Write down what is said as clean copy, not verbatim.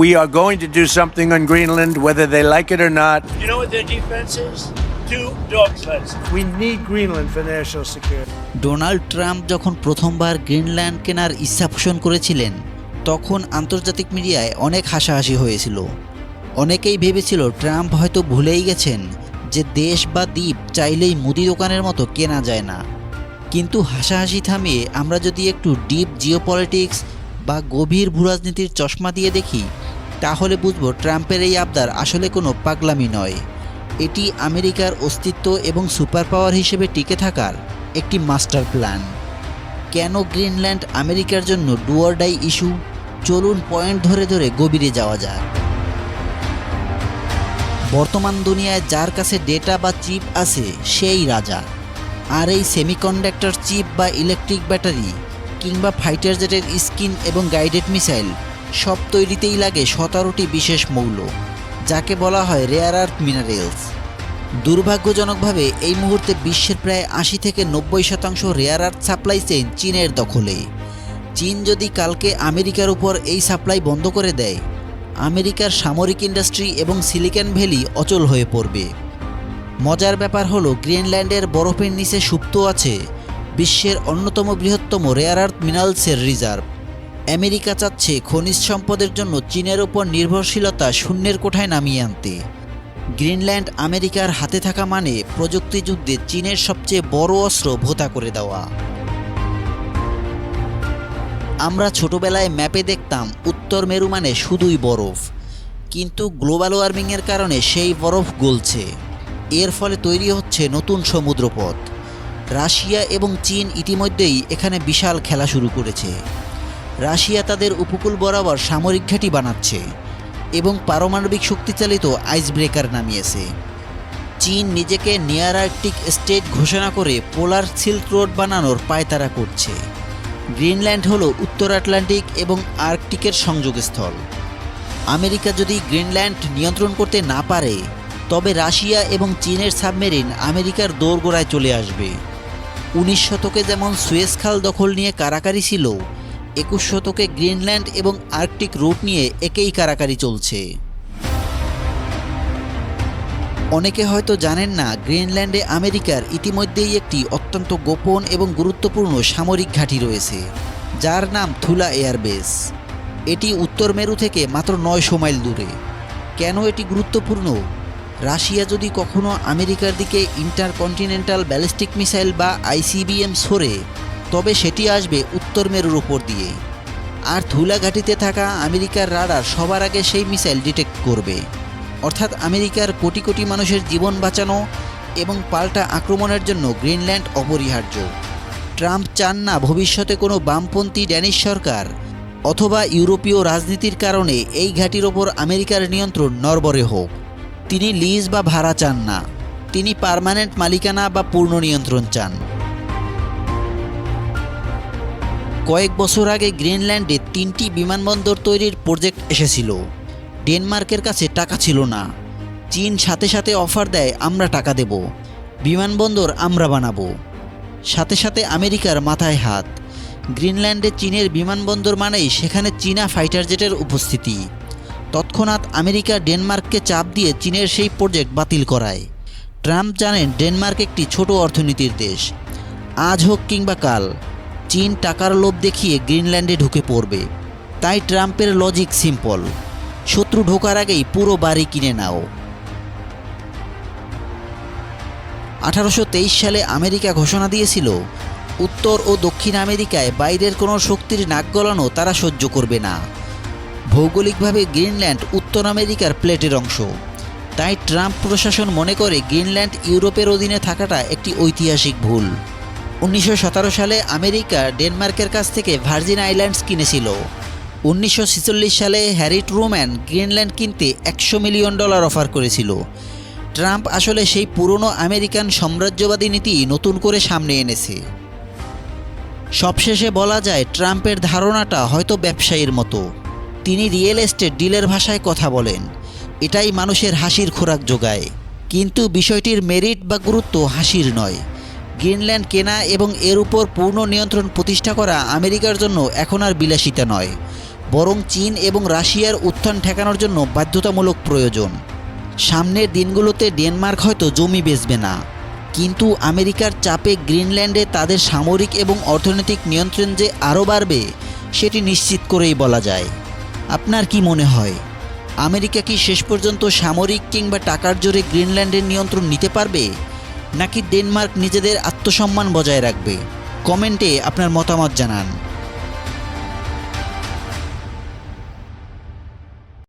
We are going to do something on Greenland, whether they like it or not. You know what their defense is? 2 dog sleds. We need Greenland for national security. Donald Trump যখন প্রথমবার Greenland কেনার ইচ্ছা পোষণ করেছিলেন, তখন আন্তর্জাতিক মিডিয়ায় অনেক হাসাহাসি হয়েছিল। অনেকেই ভেবেছিল ট্রাম্প হয়তো ভুলেই গেছেন যে দেশ বা দ্বীপ চাইলেই মুদি দোকানের মতো কেনা যায় না। কিন্তু হাসাহাসি থামিয়ে আমরা যদি একটু ডিপ জিওপলিটিক্স বা গভীর ভূরাজনীতির চশমা দিয়ে দেখি, তাহলে বুঝব ট্রাম্পের এই আবদার আসলে কোনো পাগলামি নয়। এটি আমেরিকার অস্তিত্ব এবং সুপার পাওয়ার হিসেবে টিকে থাকার একটি মাস্টার প্ল্যান। কেন গ্রিনল্যান্ড আমেরিকার জন্য ডু অর ডাই ইস্যু? চলুন পয়েন্ট ধরে ধরে গভীরে যাওয়া যাক। বর্তমান দুনিয়ায় যার কাছে ডেটা বা চিপ আছে সেই রাজা। আর এই সেমিকন্ডাক্টর চিপ বা ইলেকট্রিক ব্যাটারি কিংবা ফাইটার জেটের স্কিন এবং গাইডেড মিসাইল সব তৈরিতেই লাগে 17টি বিশেষ মৌল, যাকে বলা হয় রেয়ার আর্থ মিনারেলস। দুর্ভাগ্যজনকভাবে এই মুহূর্তে বিশ্বের প্রায় 80 থেকে 90% রেয়ার আর্থ সাপ্লাই চেইন চীনের দখলে। চীন যদি কালকে আমেরিকার উপর এই সাপ্লাই বন্ধ করে দেয়, আমেরিকার সামরিক ইন্ডাস্ট্রি এবং সিলিকন ভ্যালি অচল হয়ে পড়বে। মজার ব্যাপার হলো গ্রিনল্যান্ডের বরফের নিচে সুপ্ত আছে বিশ্বের অন্যতম বৃহত্তম রেয়ার আর্থ মিনারেলসের রিজার্ভ। আমেরিকা চাচ্ছে খনিজ সম্পদের জন্য চীনের ওপর নির্ভরশীলতা শূন্যের কোঠায় নামিয়ে আনতে। গ্রিনল্যান্ড আমেরিকার হাতে থাকা মানে প্রযুক্তি যুদ্ধে চীনের সবচেয়ে বড় অস্ত্র ভোঁতা করে দেওয়া। আমরা ছোটবেলায় ম্যাপে দেখতাম উত্তর মেরু মানে শুধুই বরফ, কিন্তু গ্লোবাল ওয়ার্মিংয়ের কারণে সেই বরফ গলছে। এর ফলে তৈরি হচ্ছে নতুন সমুদ্রপথ। রাশিয়া এবং চীন ইতিমধ্যেই এখানে বিশাল খেলা শুরু করেছে। রাশিয়া তাদের উপকূল বরাবর সামরিক ঘাঁটি বানাচ্ছে এবং পারমাণবিক শক্তিচালিত আইস ব্রেকার নামিয়েছে। চীন নিজেকে নিয়ার আর্কটিক স্টেট ঘোষণা করে পোলার সিল্ক রোড বানানোর পায়তারা করছে। গ্রিনল্যান্ড হলো উত্তর আটলান্টিক এবং আর্কটিকের সংযোগস্থল। আমেরিকা যদি গ্রিনল্যান্ড নিয়ন্ত্রণ করতে না পারে, তবে রাশিয়া এবং চীনের সাবমেরিন আমেরিকার দোরগোড়ায় চলে আসবে। 19 শতকে যেমন সুয়েজ খাল দখল নিয়ে কারাকারি ছিল, 21 শতকে গ্রিনল্যান্ড এবং আর্কটিক রুট নিয়ে একই কারাকারি চলছে। অনেকে হয়তো জানেন না, গ্রিনল্যান্ডে আমেরিকার ইতিমধ্যেই একটি অত্যন্ত গোপন এবং গুরুত্বপূর্ণ সামরিক ঘাঁটি রয়েছে, যার নাম থুলা এয়ারবেস। এটি উত্তর মেরু থেকে মাত্র 900 মাইল দূরে। কেন এটি গুরুত্বপূর্ণ? রাশিয়া যদি কখনো আমেরিকার দিকে ইন্টারকন্টিনেন্টাল ব্যালিস্টিক মিসাইল বা ICBM ছোড়ে, তবে সেটি আসবে উত্তর মেরুর উপর দিয়ে। আর থুলা ঘাঁটিতে থাকা আমেরিকার রাডার সবার আগে সেই মিসাইল ডিটেক্ট করবে। অর্থাৎ আমেরিকার কোটি কোটি মানুষের জীবন বাঁচানো এবং পাল্টা আক্রমণের জন্য গ্রিনল্যান্ড অপরিহার্য। ট্রাম্প চান না ভবিষ্যতে কোনো বামপন্থী ড্যানিশ সরকার অথবা ইউরোপীয় রাজনীতির কারণে এই ঘাঁটির ওপর আমেরিকার নিয়ন্ত্রণ নড়বড়ে হোক। তিনি লিজ বা ভাড়া চান না, তিনি পার্মানেন্ট মালিকানা বা পূর্ণ নিয়ন্ত্রণ চান। কয়েক বছর আগে গ্রিনল্যান্ডে 3টি বিমানবন্দর তৈরির প্রজেক্ট এসেছিল। ডেনমার্কের কাছে টাকা ছিল না। চীন সাথে সাথে অফার দেয়, আমরা টাকা দেব, বিমানবন্দর আমরা বানাবো। সাথে সাথে আমেরিকার মাথায় হাত। গ্রিনল্যান্ডে চীনের বিমানবন্দর মানেই সেখানে চীনা ফাইটার জেটের উপস্থিতি। তৎক্ষণাৎ আমেরিকা ডেনমার্ককে চাপ দিয়ে চীনের সেই প্রজেক্ট বাতিল করায়। ট্রাম্প জানেন ডেনমার্ক একটি ছোট অর্থনীতির দেশ। আজ হোক কিংবা কাল চীন টাকার লোভ দেখিয়ে গ্রিনল্যান্ডে ঢুকে পড়বে। তাই ট্রাম্পের লজিক সিম্পল, শত্রু ঢোকার আগেই পুরো বাড়ি কিনে নাও। 1823 সালে আমেরিকা ঘোষণা দিয়েছিল, উত্তর ও দক্ষিণ আমেরিকায় বাইরের কোনো শক্তির নাক গলানো তারা সহ্য করবে না। ভৌগোলিকভাবে গ্রিনল্যান্ড উত্তর আমেরিকার প্লেটের অংশ। তাই ট্রাম্প প্রশাসন মনে করে গ্রিনল্যান্ড ইউরোপের অধীনে থাকাটা একটি ঐতিহাসিক ভুল। 1917 সালে আমেরিকা ডেনমার্কের কাছ থেকে ভার্জিন আইল্যান্ডস কিনেছিল। 1946 সালে হ্যারি ট্রুম্যান গ্রিনল্যান্ড কিনতে $100 মিলিয়ন অফার করেছিল। ট্রাম্প আসলে সেই পুরনো আমেরিকান সাম্রাজ্যবাদী নীতি নতুন করে সামনে এনেছে। সবশেষে বলা যায়, ট্রাম্পের ধারণাটা হয়তো ব্যবসায়ীর মতো। তিনি রিয়েল এস্টেট ডিলের ভাষায় কথা বলেন, এটাই মানুষের হাসির খোরাক যোগায়। কিন্তু বিষয়টির মেরিট বা গুরুত্ব হাসির নয়। গ্রিনল্যান্ড কেনা এবং এর উপর পূর্ণ নিয়ন্ত্রণ প্রতিষ্ঠা করা আমেরিকার জন্য এখন আর বিলাসিতা নয়, বরং চীন এবং রাশিয়ার উত্থান ঠেকানোর জন্য বাধ্যতামূলক প্রয়োজন। সামনের দিনগুলোতে ডেনমার্ক হয়তো জমি বেচবে না, কিন্তু আমেরিকার চাপে গ্রিনল্যান্ডে তাদের সামরিক এবং অর্থনৈতিক নিয়ন্ত্রণ যে আরও বাড়বে সেটি নিশ্চিত করেই বলা যায়। আপনার কি মনে হয়, আমেরিকা কি শেষ পর্যন্ত সামরিক কিংবা টাকার জোরে গ্রিনল্যান্ডের নিয়ন্ত্রণ নিতে পারবে, নাকি ডেনমার্ক নিজেদের আত্মসম্মান বজায় রাখবে? কমেন্টে আপনার মতামত জানান।